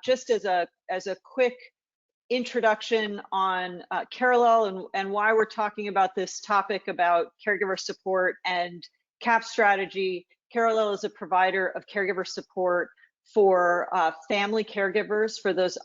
just as a quick introduction on Carallel and why we're talking about this topic about caregiver support and CAHPS strategy. Carallel is a provider of caregiver support for family caregivers, for those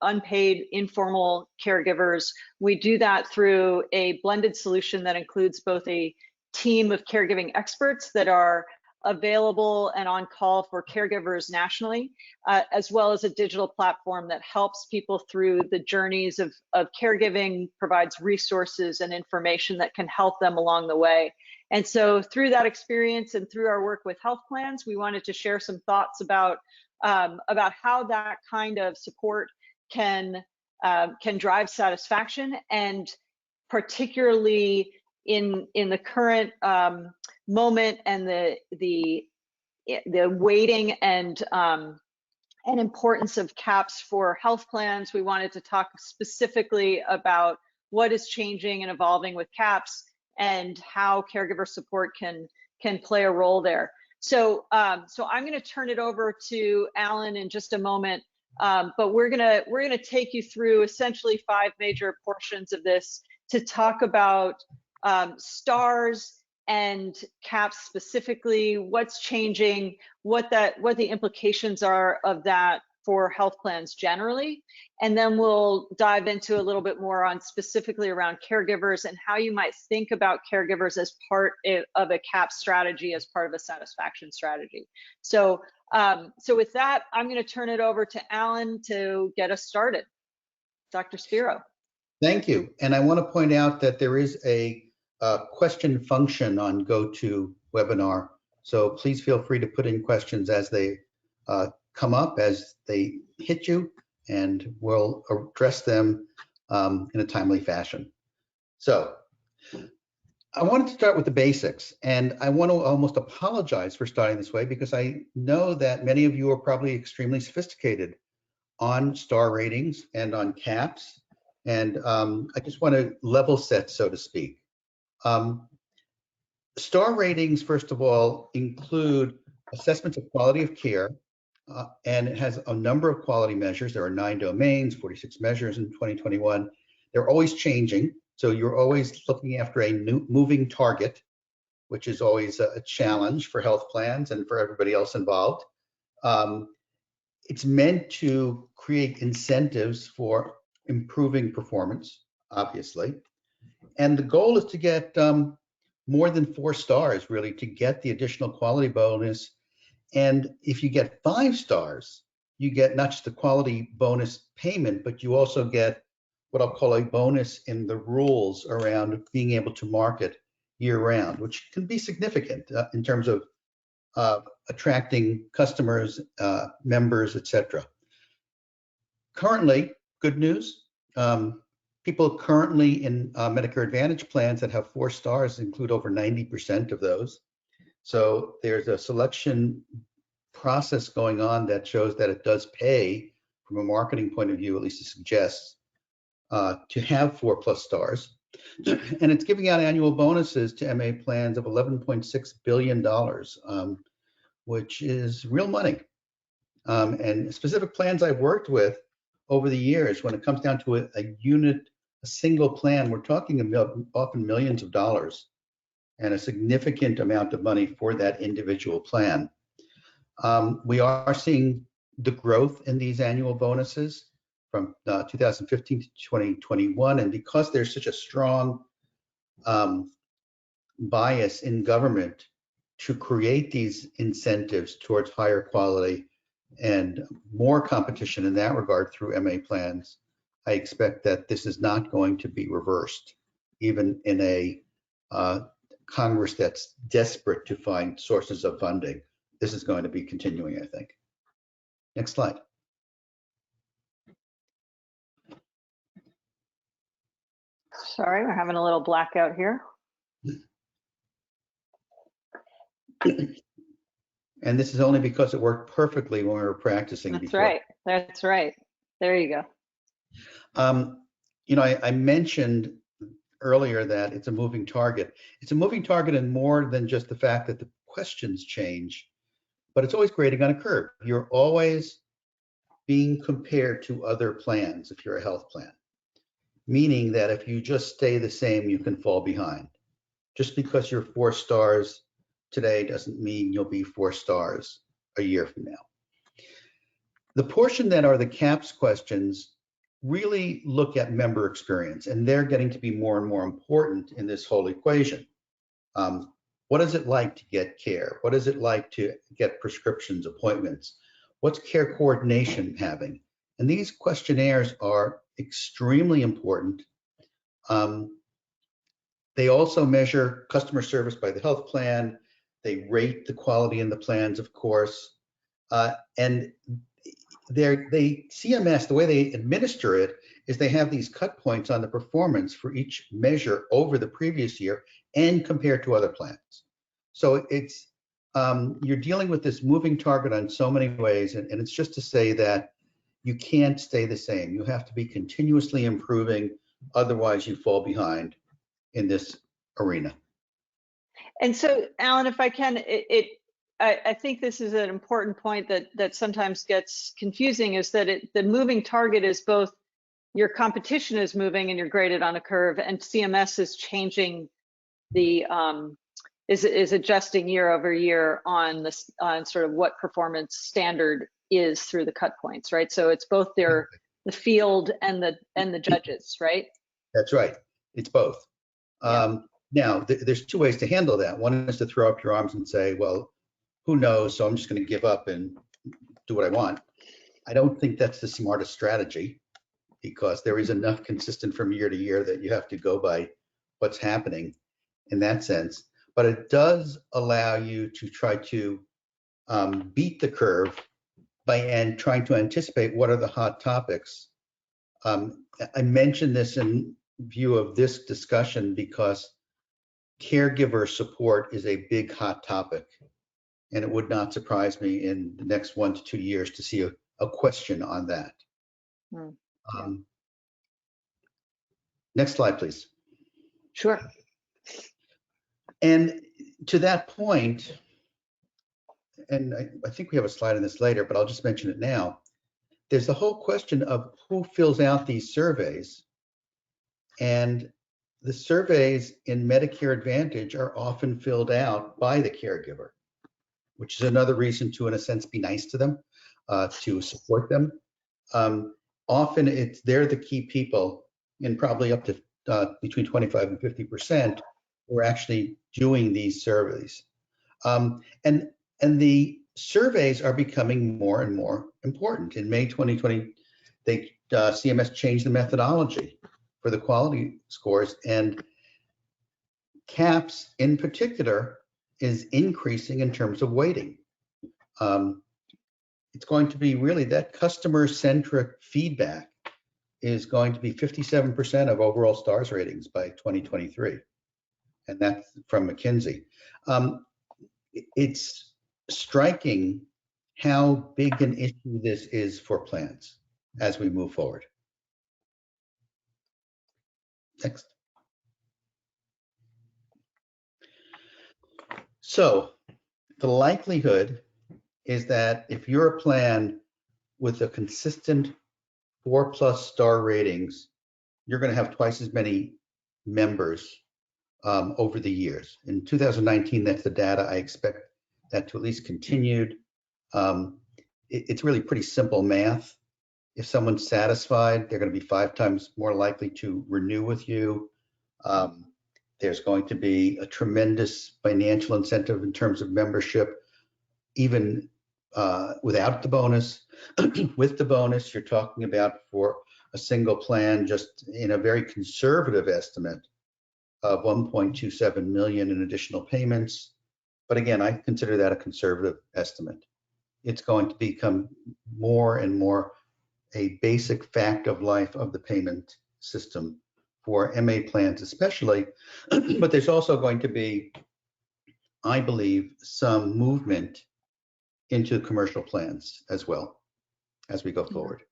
unpaid informal caregivers. We do that through a blended solution that includes both a team of caregiving experts that are available and on call for caregivers nationally, as well as a digital platform that helps people through the journeys of caregiving, provides resources and information that can help them along the way. And so through that experience and through our work with health plans, we wanted to share some thoughts about how that kind of support can drive satisfaction, and particularly in the current moment and the weighting and importance of CAHPS for health plans. We wanted to talk specifically about what is changing and evolving with CAHPS and how caregiver support can play a role there. So I'm going to turn it over to Alan in just a moment, but we're gonna take you through essentially 5 major portions of this to talk about STARS and CAHPS specifically, what's changing, what the implications are of that for health plans generally, and then we'll dive into a little bit more on specifically around caregivers and how you might think about caregivers as part of a CAHPS strategy, as part of a satisfaction strategy. So with that, I'm going to turn it over to Alan to get us started. Dr. Spiro. Thank you. And I want to point out that there is a question function on GoToWebinar. So please feel free to put in questions as they come up, as they hit you, and we'll address them in a timely fashion. So I wanted to start with the basics, and I want to almost apologize for starting this way because I know that many of you are probably extremely sophisticated on star ratings and on CAHPS, and I just want to level set, so to speak. Star ratings, first of all, include assessments of quality of care, and it has a number of quality measures. There are 9 domains, 46 measures in 2021. They're always changing, so you're always looking after a new moving target, which is always a challenge for health plans and for everybody else involved. It's meant to create incentives for improving performance, obviously. And the goal is to get more than 4 stars, really, to get the additional quality bonus. And if you get 5 stars, you get not just the quality bonus payment, but you also get what I'll call a bonus in the rules around being able to market year-round, which can be significant in terms of attracting customers, members, etc. Currently, good news, people currently in Medicare Advantage plans that have 4 stars include over 90% of those. So there's a selection process going on that shows that it does pay from a marketing point of view, at least it suggests, to have 4+ stars. And it's giving out annual bonuses to MA plans of $11.6 billion, which is real money. And specific plans I've worked with over the years, when it comes down to a unit, a single plan, we're talking about often millions of dollars and a significant amount of money for that individual plan. We are seeing the growth in these annual bonuses from 2015 to 2021, and because there's such a strong bias in government to create these incentives towards higher quality and more competition in that regard through MA plans, I expect that this is not going to be reversed, even in a Congress that's desperate to find sources of funding. This is going to be continuing, I think. Next slide. Sorry, we're having a little blackout here. And this is only because it worked perfectly when we were practicing before. That's right. That's right. There you go. You know, I mentioned earlier that it's a moving target. It's a moving target in more than just the fact that the questions change, but it's always grading on a curve. You're always being compared to other plans if you're a health plan, meaning that if you just stay the same, you can fall behind. Just because you're 4 stars today doesn't mean you'll be 4 stars a year from now. The portion that are the CAHPS questions really look at member experience, and they're getting to be more and more important in this whole equation. What is it like to get care? What is it like to get prescriptions, appointments? What's care coordination having? And these questionnaires are extremely important. They also measure customer service by the health plan. They rate the quality in the plans, of course. And CMS, the way they administer it is they have these cut points on the performance for each measure over the previous year and compared to other plans. So it's you're dealing with this moving target on so many ways, and it's just to say that you can't stay the same. You have to be continuously improving, otherwise you fall behind in this arena. And so, Alan, if I can, I think this is an important point that sometimes gets confusing, is that the moving target is both your competition is moving and you're graded on a curve, and CMS is changing the is adjusting year over year on this on sort of what performance standard is through the cut points, right? So it's both the field and the judges, right? That's right. It's both. Yeah. Now, there's 2 ways to handle that. One is to throw up your arms and say, well, who knows? So I'm just going to give up and do what I want. I don't think that's the smartest strategy, because there is enough consistent from year to year that you have to go by what's happening in that sense. But it does allow you to try to beat the curve by trying to anticipate what are the hot topics. I mentioned this in view of this discussion because caregiver support is a big hot topic, and it would not surprise me in the next 1 to 2 years to see a question on that. Next slide, please. Sure. And to that point, and I think we have a slide on this later, but I'll just mention it now. There's the whole question of who fills out these surveys. And the surveys in Medicare Advantage are often filled out by the caregiver, which is another reason to, in a sense, be nice to them, to support them. Often they're the key people, and probably up to between 25 and 50% who are actually doing these surveys. And the surveys are becoming more and more important. In May 2020, CMS changed the methodology for the quality scores, and CAHPS in particular is increasing in terms of weighting. It's going to be really that customer-centric feedback is going to be 57% of overall stars ratings by 2023. And that's from McKinsey. It's striking how big an issue this is for plans as we move forward. Next. So the likelihood is that if you're a plan with a consistent 4+ star ratings, you're going to have twice as many members over the years. In 2019, that's the data. I expect that to at least continued. It's really pretty simple math. If someone's satisfied, they're going to be 5 times more likely to renew with you. There's going to be a tremendous financial incentive in terms of membership, even without the bonus. With the bonus, you're talking about, for a single plan, just in a very conservative estimate, of 1.27 million in additional payments. But again, I consider that a conservative estimate. It's going to become more and more a basic fact of life of the payment system for MA plans especially. But there's also going to be, I believe, some movement into commercial plans as well as we go forward.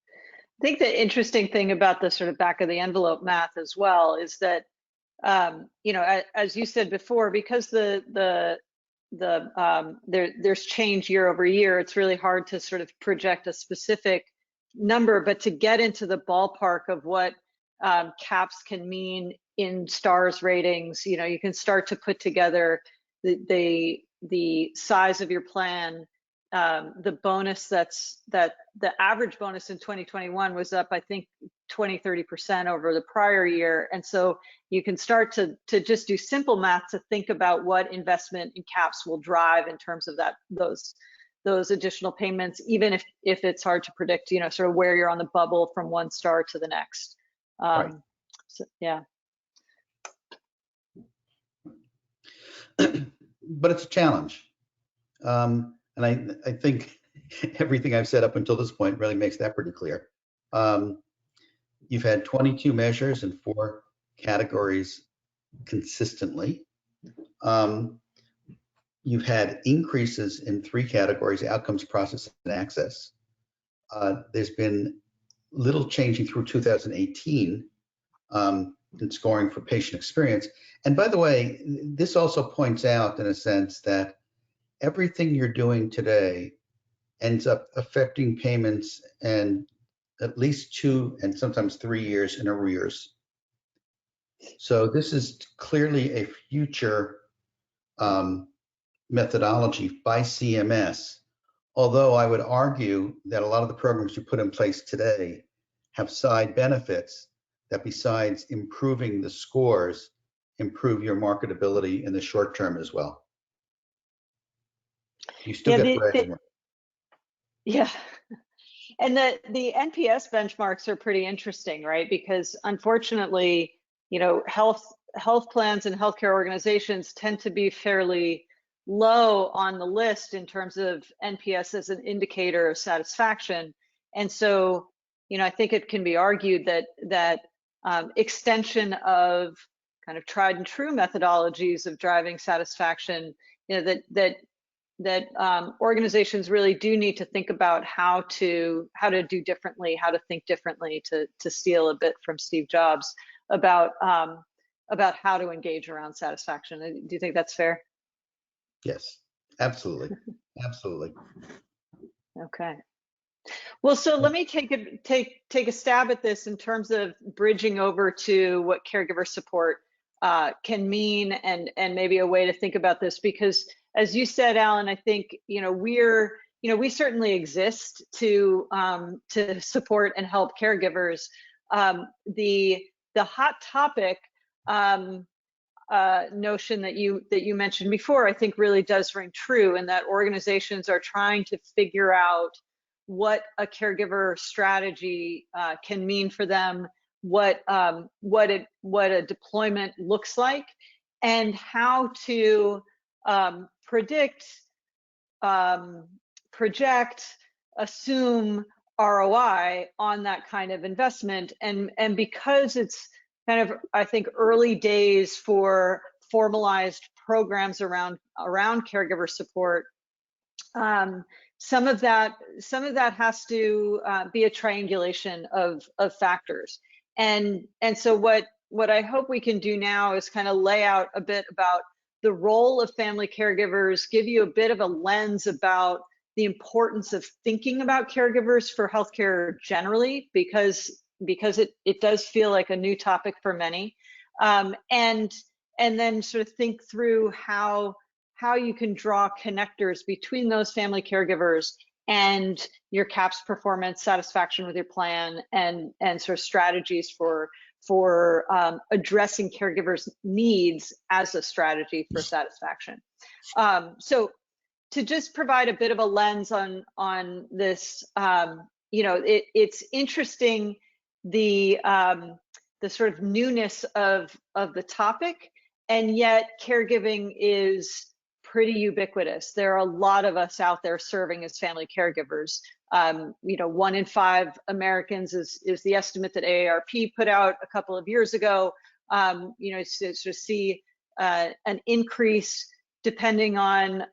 I think the interesting thing about the sort of back of the envelope math as well is that, you know, as you said before, because the there's change year over year. It's really hard to sort of project a specific number, but to get into the ballpark of what CAHPS can mean in stars ratings, you can start to put together the size of your plan, the bonus that the average bonus in 2021 was up, I think 20-30% over the prior year. And so you can start to just do simple math to think about what investment in CAHPS will drive in terms of those additional payments, even if it's hard to predict, sort of where you're on the bubble from one star to the next. Right. So, yeah. But it's a challenge. And I think everything I've said up until this point really makes that pretty clear. You've had 22 measures in 4 categories consistently. You've had increases in 3 categories: outcomes, process, and access. There's been little changing through 2018 in scoring for patient experience. And by the way, this also points out, in a sense, that everything you're doing today ends up affecting payments and at least 2 and sometimes 3 years in arrears. So this is clearly a future methodology by CMS, although I would argue that a lot of the programs you put in place today have side benefits that, besides improving the scores, improve your marketability in the short term as well. You still get bread. Yeah. And the NPS benchmarks are pretty interesting, right? Because unfortunately, health plans and healthcare organizations tend to be fairly low on the list in terms of NPS as an indicator of satisfaction. And so, I think it can be argued that extension of kind of tried and true methodologies of driving satisfaction, that organizations really do need to think about how to do differently, how to think differently, to steal a bit from Steve Jobs about how to engage around satisfaction. Do you think that's fair? Yes, absolutely, absolutely. Okay. Well, so let me take a stab at this in terms of bridging over to what caregiver support can mean, and maybe a way to think about this, because as you said, Alan, I think we certainly exist to support and help caregivers. The hot topic notion that you mentioned before, I think really does ring true, in that organizations are trying to figure out what a caregiver strategy can mean for them, what a deployment looks like, and how to predict, project, assume ROI on that kind of investment. And because it's kind of, I think, early days for formalized programs around caregiver support, some of that has to be a triangulation of factors. And so what I hope we can do now is kind of lay out a bit about the role of family caregivers, give you a bit of a lens about the importance of thinking about caregivers for healthcare generally, because it does feel like a new topic for many, and then sort of think through how you can draw connectors between those family caregivers and your CAHPS performance, satisfaction with your plan, and sort of strategies for addressing caregivers' needs as a strategy for satisfaction. So to just provide a bit of a lens on this, it's interesting, the sort of newness of the topic, and yet caregiving is pretty ubiquitous. There are a lot of us out there serving as family caregivers. 1 in 5 Americans is the estimate that AARP put out a couple of years ago. To see an increase depending on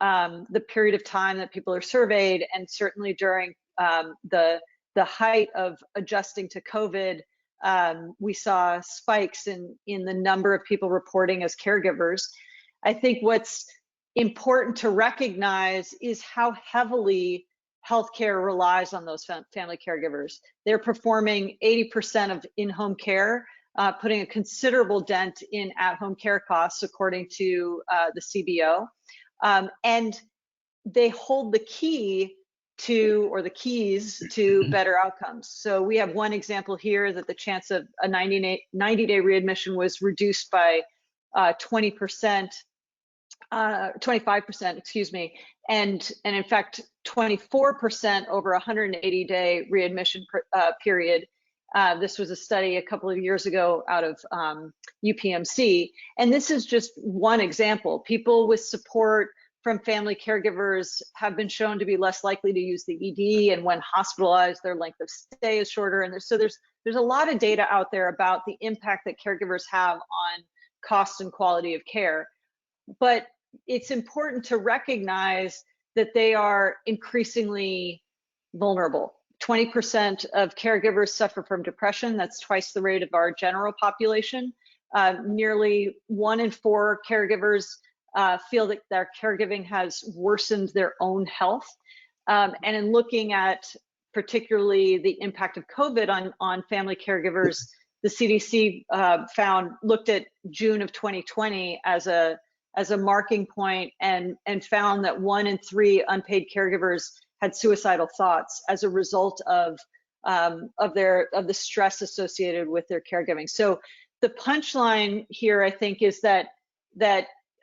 the period of time that people are surveyed, and certainly during the height of adjusting to COVID, we saw spikes in the number of people reporting as caregivers. I think what's important to recognize is how heavily healthcare relies on those family caregivers. They're performing 80% of in-home care, putting a considerable dent in at-home care costs, according to the CBO. And they hold the key to, or the keys to, better outcomes. So we have one example here that the chance of a 90-day readmission was reduced by 20%, 25%, excuse me, and in fact 24% over a 180-day readmission period. This was a study a couple of years ago out of UPMC, and this is just one example. People with support from family caregivers have been shown to be less likely to use the ED, and when hospitalized, their length of stay is shorter. And there's a lot of data out there about the impact that caregivers have on cost and quality of care. But it's important to recognize that they are increasingly vulnerable. 20% of caregivers suffer from depression. That's twice the rate of our general population. Nearly 1 in 4 caregivers feel that their caregiving has worsened their own health. And in looking at particularly the impact of COVID on family caregivers, the CDC looked at June of 2020 as a marking point, and found that 1 in 3 unpaid caregivers had suicidal thoughts as a result of the stress associated with their caregiving. So the punchline here, I think, is that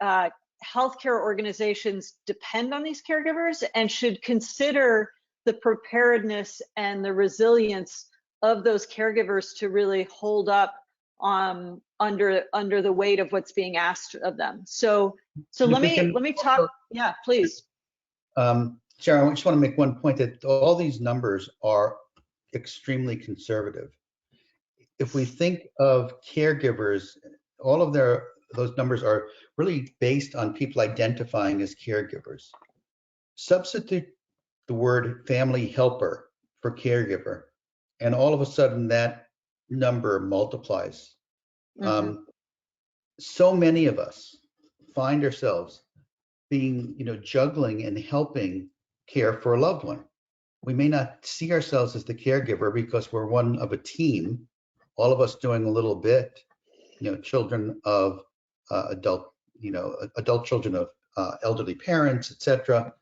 healthcare organizations depend on these caregivers and should consider the preparedness and the resilience of those caregivers to really hold up under the weight of what's being asked of them. So let me talk. Yeah, please. Sharon, I just want to make one point, that all these numbers are extremely conservative. If we think of caregivers, all of those numbers are really based on people identifying as caregivers. Substitute the word family helper for caregiver, and all of a sudden that number multiplies. Mm-hmm. So many of us find ourselves being, juggling and helping care for a loved one. We may not see ourselves as the caregiver because we're one of a team, all of us doing a little bit, children of adult children of elderly parents, etc.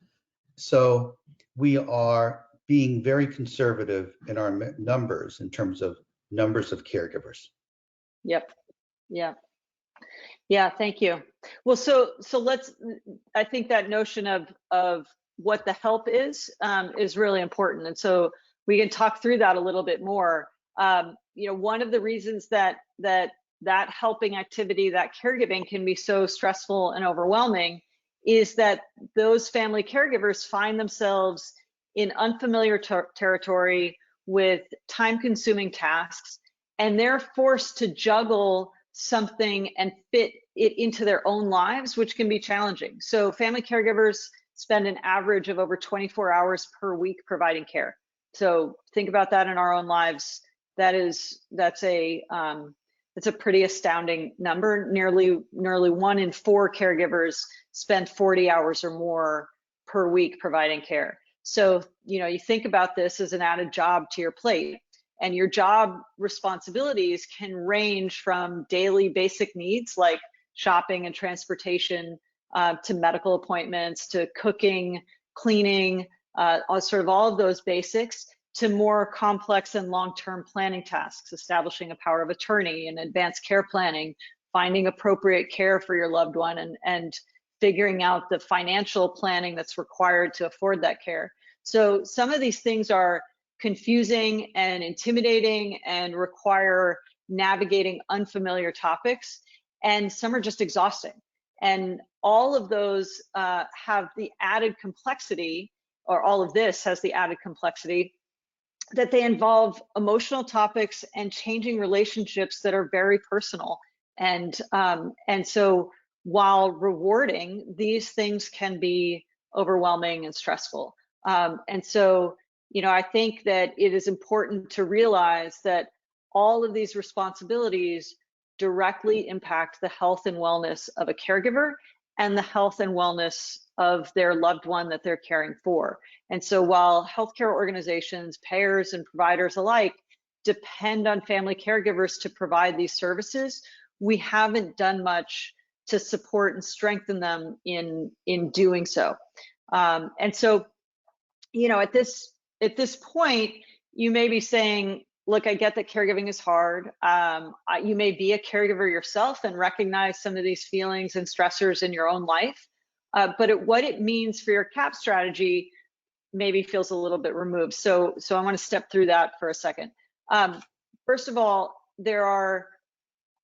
So we are being very conservative in our numbers in terms of numbers of caregivers. Yep. Yeah. Yeah. Thank you. Well, so I think that notion of what the help is really important, and so we can talk through that a little bit more. One of the reasons that helping activity, that caregiving, can be so stressful and overwhelming is that those family caregivers find themselves in unfamiliar territory with time-consuming tasks, and they're forced to juggle something and fit it into their own lives, which can be challenging. So family caregivers spend an average of over 24 hours per week providing care. So think about that in our own lives. That's a pretty astounding number. Nearly 1 in 4 caregivers spend 40 hours or more per week providing care. So, you think about this as an added job to your plate, and your job responsibilities can range from daily basic needs like shopping and transportation, to medical appointments, to cooking, cleaning, sort of all of those basics, to more complex and long-term planning tasks, establishing a power of attorney and advanced care planning, finding appropriate care for your loved one, and figuring out the financial planning that's required to afford that care. So some of these things are confusing and intimidating and require navigating unfamiliar topics, and some are just exhausting. And all of those have the added complexity, or all of this has the added complexity, that they involve emotional topics and changing relationships that are very personal. And so while rewarding, these things can be overwhelming and stressful. And so, I think that it is important to realize that all of these responsibilities directly impact the health and wellness of a caregiver, and the health and wellness of their loved one that they're caring for. And so while healthcare organizations, payers, and providers alike depend on family caregivers to provide these services, we haven't done much to support and strengthen them in doing so. And so, you know, at this point, you may be saying, look, I get that caregiving is hard. You may be a caregiver yourself and recognize some of these feelings and stressors in your own life, but what it means for your CAHPS strategy maybe feels a little bit removed. So I want to step through that for a second. First of all, there are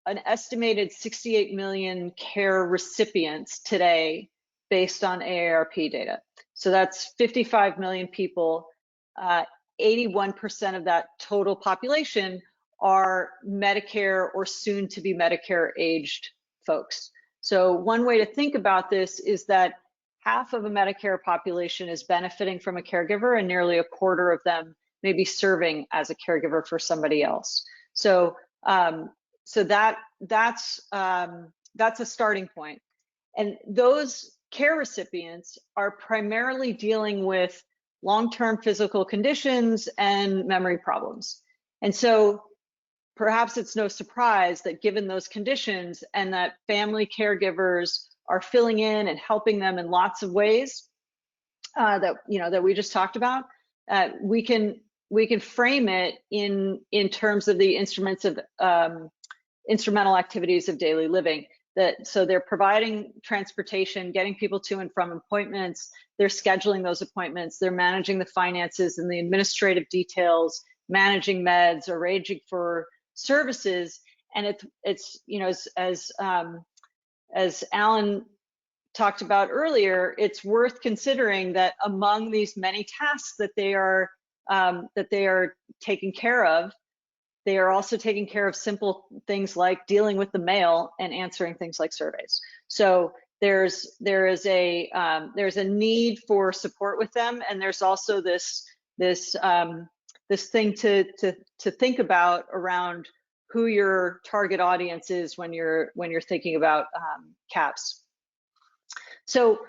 an estimated 68 million care recipients today based on AARP data. So that's 55 million people. 81% of that total population are Medicare or soon to be Medicare aged folks. So one way to think about this is that half of a Medicare population is benefiting from a caregiver, and nearly a quarter of them may be serving as a caregiver for somebody else. So that's a starting point. And those care recipients are primarily dealing with long-term physical conditions and memory problems. And so perhaps it's no surprise that given those conditions and that family caregivers are filling in and helping them in lots of ways that we just talked about, we can frame it in terms of the instrumental activities of daily living. So they're providing transportation, getting people to and from appointments, they're scheduling those appointments, they're managing the finances and the administrative details, managing meds, arranging for services. And it's you know, as Alan talked about earlier, it's worth considering that among these many tasks that they are taking care of, they are also taking care of simple things like dealing with the mail and answering things like surveys. So there is a need for support with them, and there's also this thing to think about around who your target audience is when you're thinking about CAHPS. So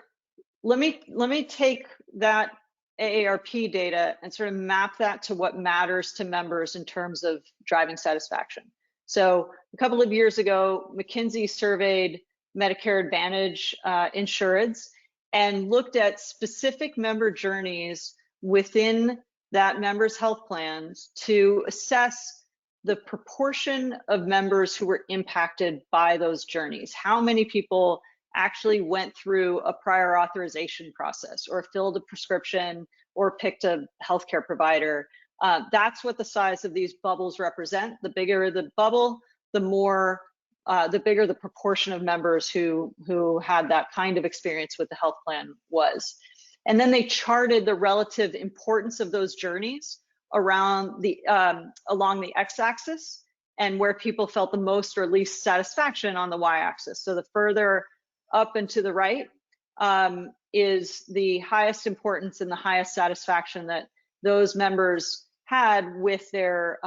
let me take that AARP data and sort of map that to what matters to members in terms of driving satisfaction. So a couple of years ago, McKinsey surveyed Medicare Advantage insureds and looked at specific member journeys within that member's health plans to assess the proportion of members who were impacted by those journeys. How many people actually went through a prior authorization process or filled a prescription or picked a healthcare provider. That's what the size of these bubbles represent. The bigger the bubble, the bigger the proportion of members who had that kind of experience with the health plan was. And then they charted the relative importance of those journeys around along the x-axis, and where people felt the most or least satisfaction on the y-axis. So the further up and to the right is the highest importance and the highest satisfaction that those members had with their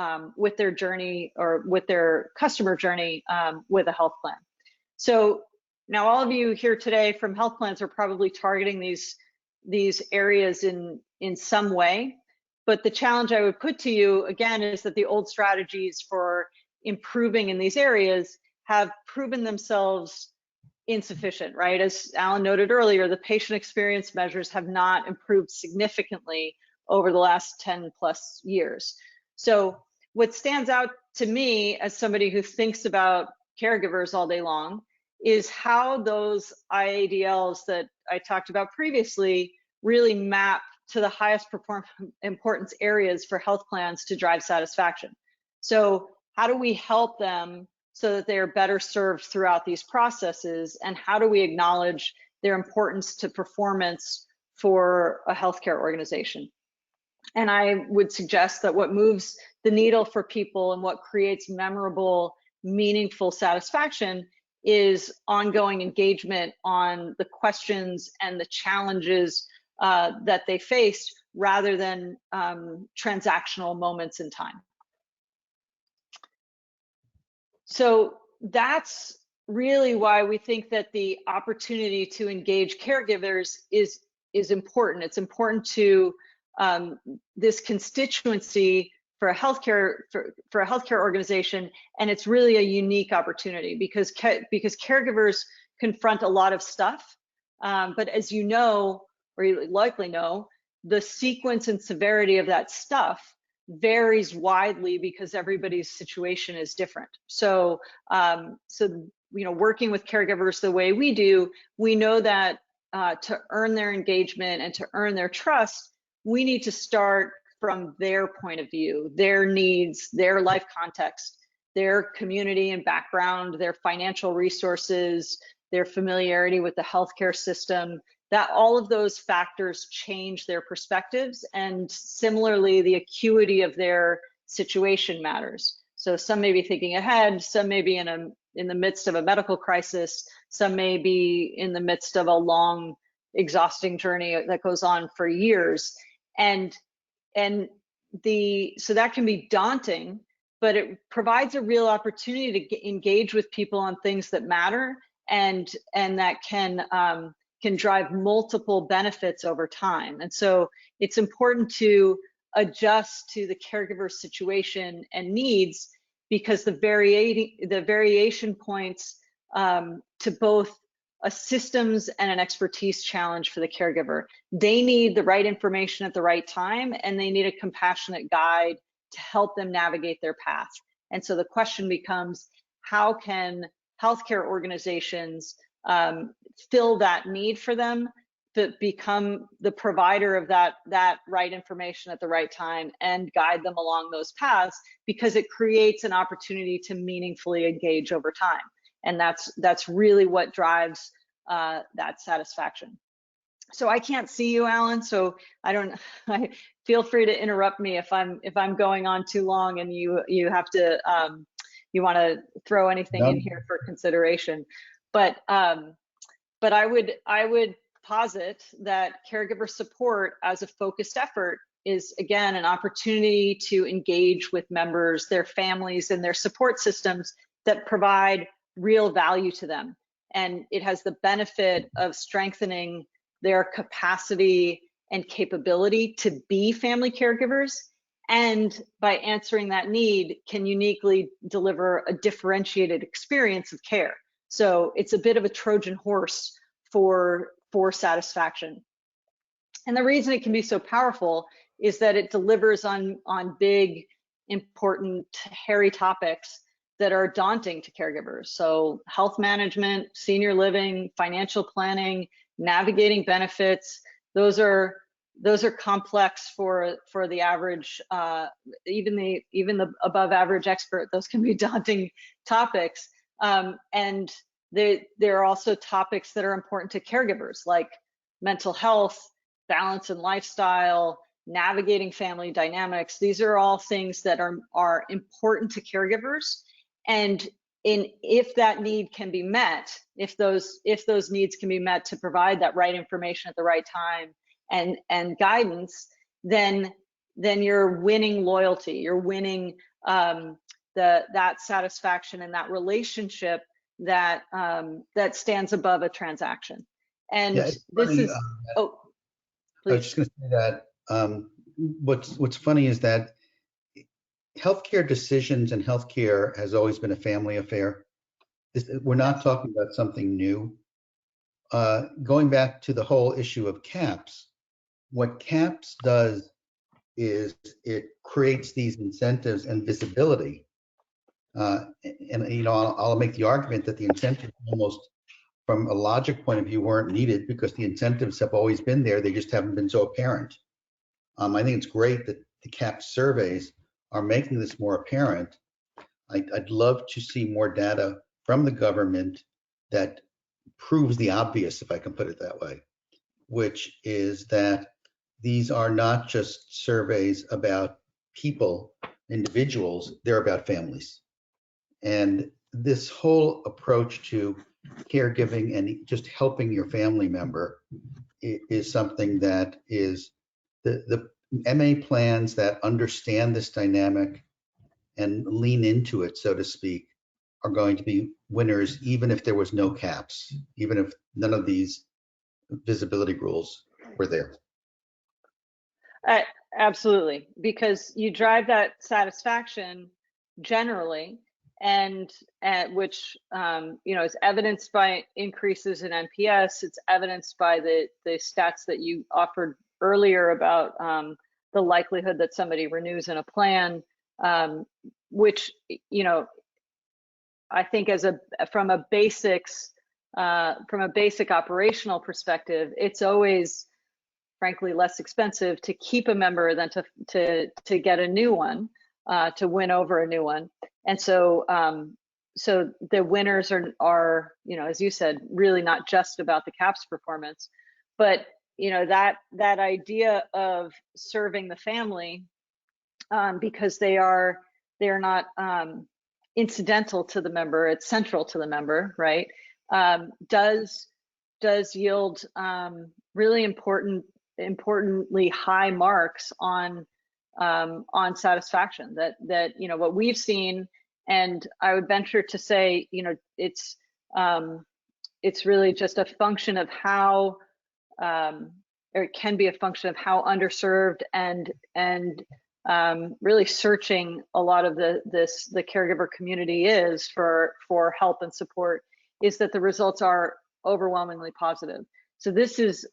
journey or with their customer journey with a health plan. So now all of you here today from health plans are probably targeting these areas in some way, but the challenge I would put to you again is that the old strategies for improving in these areas have proven themselves insufficient, right? As Alan noted earlier, the patient experience measures have not improved significantly over the last 10 plus years. So what stands out to me as somebody who thinks about caregivers all day long is how those IADLs that I talked about previously really map to the highest importance areas for health plans to drive satisfaction. So how do we help them so that they are better served throughout these processes, and how do we acknowledge their importance to performance for a healthcare organization? And I would suggest that what moves the needle for people and what creates memorable, meaningful satisfaction is ongoing engagement on the questions and the challenges that they face, rather than transactional moments in time. So that's really why we think that the opportunity to engage caregivers is important. It's important to this constituency for a healthcare organization, and it's really a unique opportunity because caregivers confront a lot of stuff, but as you know, or you likely know, the sequence and severity of that stuff varies widely because everybody's situation is different. So, working with caregivers the way we do, we know that to earn their engagement and to earn their trust, we need to start from their point of view, their needs, their life context, their community and background, their financial resources, their familiarity with the healthcare system, that all of those factors change their perspectives, and similarly, the acuity of their situation matters. So some may be thinking ahead, some may be in the midst of a medical crisis, some may be in the midst of a long, exhausting journey that goes on for years. So that can be daunting, but it provides a real opportunity to engage with people on things that matter and that can drive multiple benefits over time. And so it's important to adjust to the caregiver's situation and needs, because the variation points to both a systems and an expertise challenge for the caregiver. They need the right information at the right time, and they need a compassionate guide to help them navigate their path. And so the question becomes, how can healthcare organizations fill that need for them, to become the provider of that right information at the right time and guide them along those paths, because it creates an opportunity to meaningfully engage over time. And that's really what drives that satisfaction. So I can't see you, Alan, so I feel free to interrupt me if I'm going on too long and you have to you want to throw anything in here for consideration. But I would posit that caregiver support as a focused effort is, again, an opportunity to engage with members, their families, and their support systems that provide real value to them. And it has the benefit of strengthening their capacity and capability to be family caregivers, and by answering that need, can uniquely deliver a differentiated experience of care. So it's a bit of a Trojan horse for satisfaction. And the reason it can be so powerful is that it delivers on big, important, hairy topics that are daunting to caregivers. So health management, senior living, financial planning, navigating benefits, those are complex for the average, even the above average expert. Those can be daunting topics. And there are also topics that are important to caregivers, like mental health, balance and lifestyle, navigating family dynamics. These are all things that are important to caregivers. And if that need can be met, if those needs can be met to provide that right information at the right time and guidance, then you're winning loyalty. You're winning that satisfaction and that relationship that stands above a transaction. And yeah, this funny, is please. I was just going to say that what's funny is that healthcare decisions and healthcare has always been a family affair. We're not talking about something new. Going back to the whole issue of CAHPS, what CAHPS does is it creates these incentives and visibility. And I'll make the argument that the incentives almost, from a logic point of view, weren't needed because the incentives have always been there. They just haven't been so apparent. I think it's great that the CAHPS surveys are making this more apparent. I'd love to see more data from the government that proves the obvious, if I can put it that way, which is that these are not just surveys about people, individuals, they're about families. And this whole approach to caregiving and just helping your family member is something that is the MA plans that understand this dynamic and lean into it, so to speak, are going to be winners, even if there was no CAHPS, even if none of these visibility rules were there. Absolutely, because you drive that satisfaction generally, and which is evidenced by increases in NPS. It's evidenced by the stats that you offered earlier about the likelihood that somebody renews in a plan, which I think from a basic operational perspective, it's always frankly less expensive to keep a member than to get a new one, to win over a new one. And so so the winners are as you said, really not just about the CAHPS performance, but that idea of serving the family, because they're not incidental to the member, it's central to the member, right? Does yield really importantly high marks on satisfaction. That what we've seen, and I would venture to say it's really just a function of how, or it can be a function of how underserved and really searching a lot of the caregiver community is for help and support, is that the results are overwhelmingly positive. So this is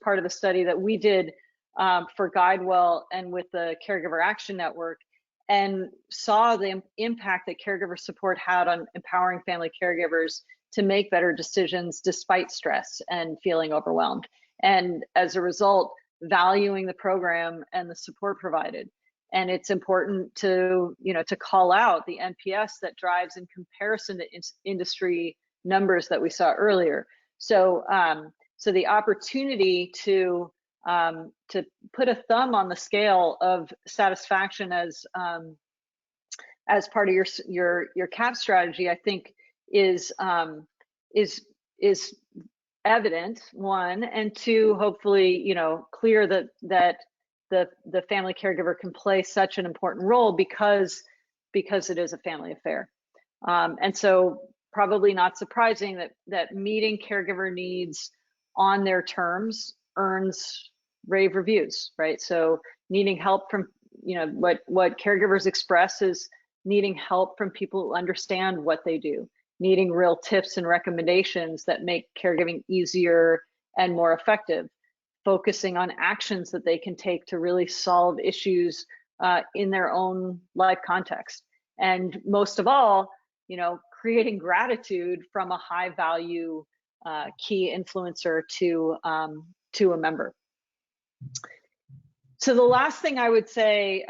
part of a study that we did for GuideWell and with the Caregiver Action Network, and saw the impact that caregiver support had on empowering family caregivers to make better decisions despite stress and feeling overwhelmed. And as a result, valuing the program and the support provided. And it's important to call out the NPS that drives in comparison to industry numbers that we saw earlier. So so the opportunity to put a thumb on the scale of satisfaction as part of your CAHPS strategy, I think is evident, one, and two, hopefully clear that the family caregiver can play such an important role because it is a family affair. And so probably not surprising that meeting caregiver needs on their terms earns rave reviews, right? So needing help from what caregivers express is needing help from people who understand what they do, needing real tips and recommendations that make caregiving easier and more effective, focusing on actions that they can take to really solve issues in their own life context. And most of all, creating gratitude from a high value key influencer to a member. So the last thing I would say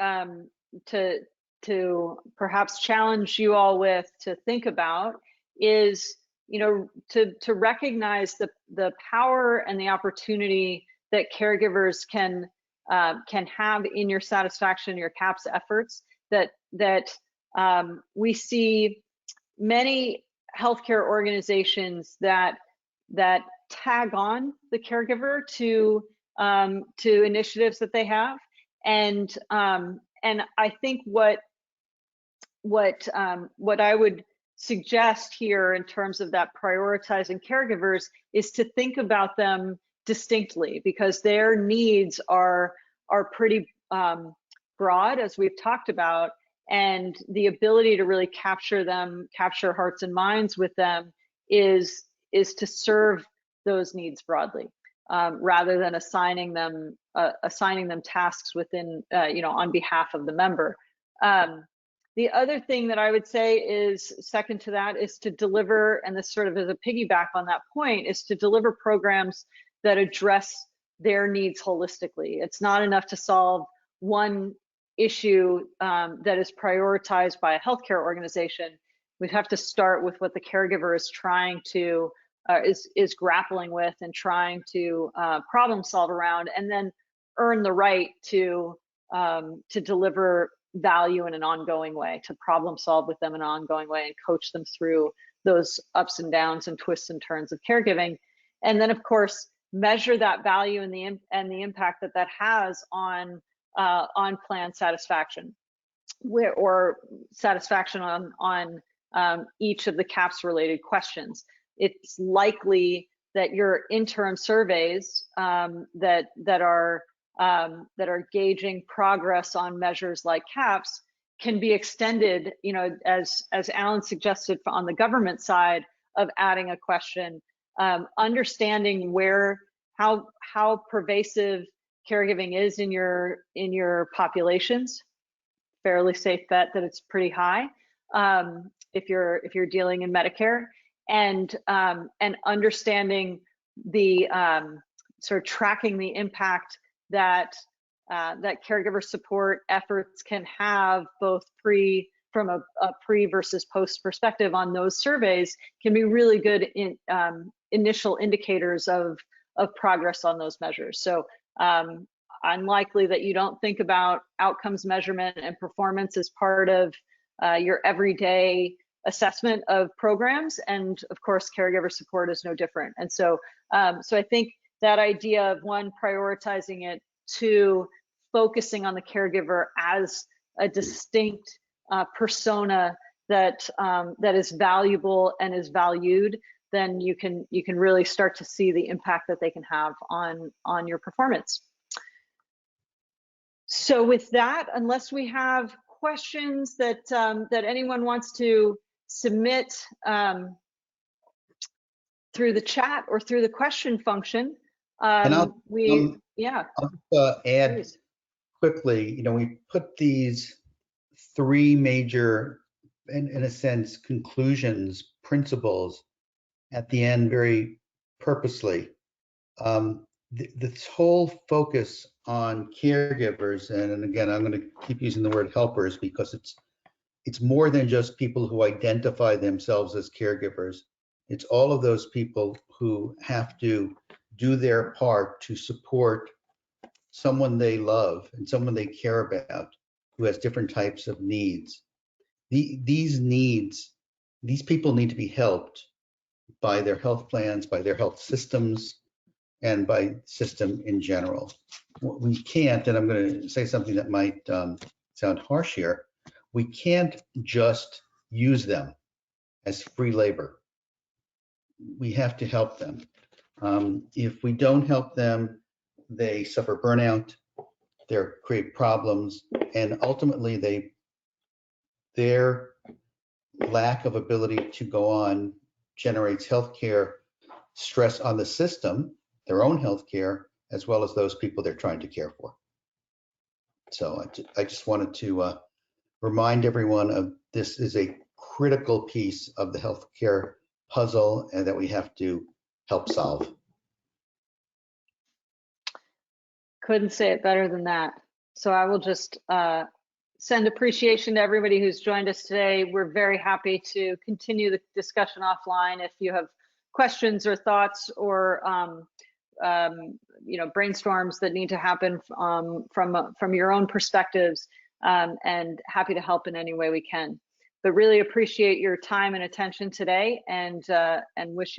to perhaps challenge you all with to think about is to recognize the power and the opportunity that caregivers can have in your satisfaction, your CAHPS efforts. That we see many healthcare organizations that tag on the caregiver to initiatives that they have, and I think what I would suggest here in terms of that prioritizing caregivers is to think about them distinctly, because their needs are pretty broad, as we've talked about, and the ability to really capture hearts and minds with them is to serve those needs broadly, rather than assigning them tasks within on behalf of the member. The other thing that I would say is second to that is to deliver, and this sort of is a piggyback on that point, is to deliver programs that address their needs holistically. It's not enough to solve one issue that is prioritized by a healthcare organization. We have to start with what the caregiver is trying to is grappling with and trying to problem solve around, and then earn the right to deliver value in an ongoing way, to problem solve with them in an ongoing way, and coach them through those ups and downs and twists and turns of caregiving. And then, of course, measure that value and the impact that has on plan satisfaction, or satisfaction on each of the CAHPS related questions. It's likely that your interim surveys that are gauging progress on measures like CAHPS can be extended, you know, as Alan suggested on the government side of adding a question, understanding how pervasive caregiving is in your populations. Fairly safe bet that it's pretty high if you're dealing in Medicare, and understanding the sort of tracking the impact that caregiver support efforts can have, both from a pre versus post perspective on those surveys, can be really good initial indicators of progress on those measures. So unlikely that you don't think about outcomes measurement and performance as part of your everyday assessment of programs, and of course caregiver support is no different. And so so I think that idea of, one, prioritizing it, two, focusing on the caregiver as a distinct persona that is valuable and is valued, then you can really start to see the impact that they can have on your performance. So with that, unless we have questions that anyone wants to submit through the chat or through the question function, And I'll add please. Quickly, you know, we put these three major, in a sense, conclusions, principles at the end very purposely. This whole focus on caregivers, and again, I'm going to keep using the word helpers because it's more than just people who identify themselves as caregivers. It's all of those people who have to do their part to support someone they love and someone they care about who has different types of needs. These people need to be helped by their health plans, by their health systems, and by system in general. We can't, and I'm going to say something that might sound harsh here, we can't just use them as free labor. We have to help them. If we don't help them, they suffer burnout, they create problems, and ultimately their lack of ability to go on generates healthcare stress on the system, their own healthcare, as well as those people they're trying to care for. So I just wanted to remind everyone of this is a critical piece of the healthcare puzzle and that we have to help solve. Couldn't say it better than that. So I will just send appreciation to everybody who's joined us today. We're very happy to continue the discussion offline. If you have questions or thoughts or you know, brainstorms that need to happen from your own perspectives, and happy to help in any way we can. But really appreciate your time and attention today, and wish you